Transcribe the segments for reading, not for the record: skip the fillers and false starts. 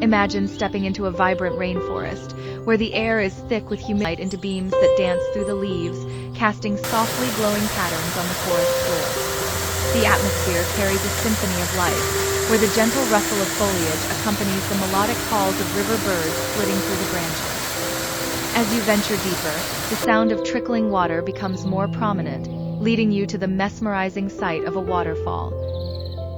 Imagine stepping into a vibrant rainforest, where the air is thick with humid light into beams that dance through the leaves, casting softly glowing patterns on the forest floor. The atmosphere carries a symphony of life, where the gentle rustle of foliage accompanies the melodic calls of river birds flitting through the branches. As you venture deeper, the sound of trickling water becomes more prominent, leading you to the mesmerizing sight of a waterfall.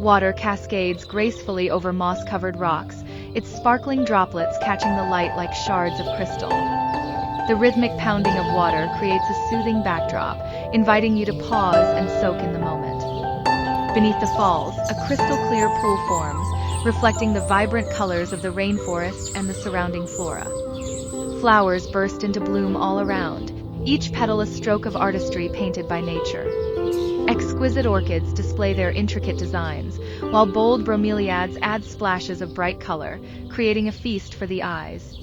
Water cascades gracefully over moss-covered rocks, its sparkling droplets catching the light like shards of crystal. The rhythmic pounding of water creates a soothing backdrop, inviting you to pause and soak in the moment. Beneath the falls, a crystal-clear pool forms, reflecting the vibrant colors of the rainforest and the surrounding flora. Flowers burst into bloom all around, each petal a stroke of artistry painted by nature. Exquisite orchids display their intricate designs, while bold bromeliads add splashes of bright color, creating a feast for the eyes.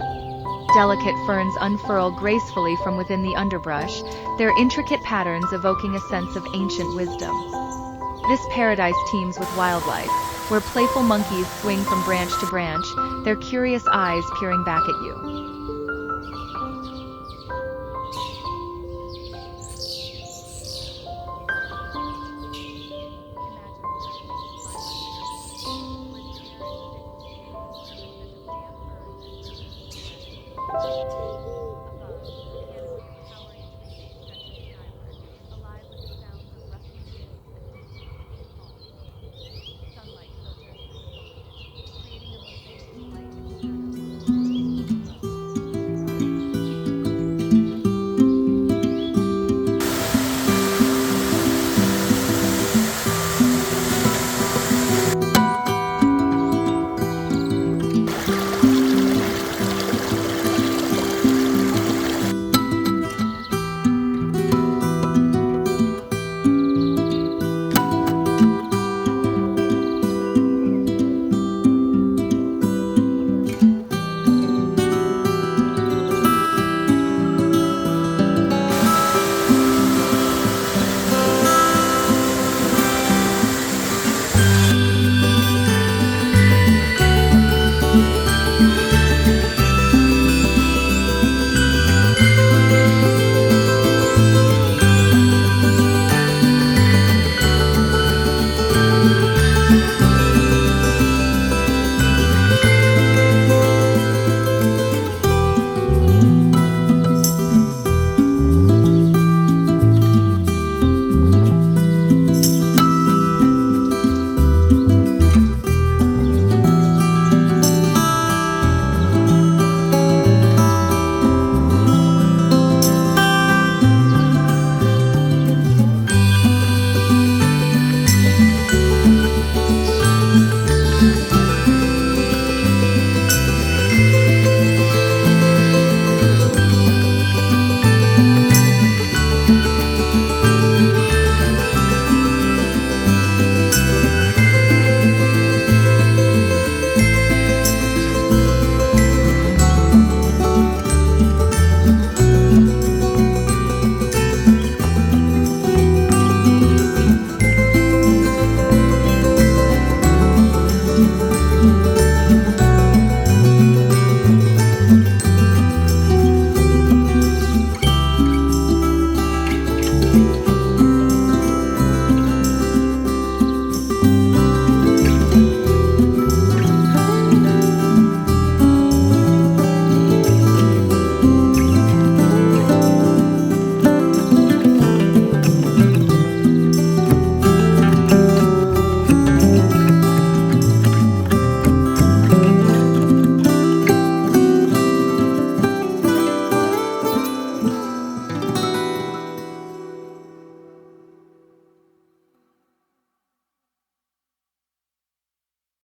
Delicate ferns unfurl gracefully from within the underbrush, their intricate patterns evoking a sense of ancient wisdom. This paradise teems with wildlife, where playful monkeys swing from branch to branch, their curious eyes peering back at you.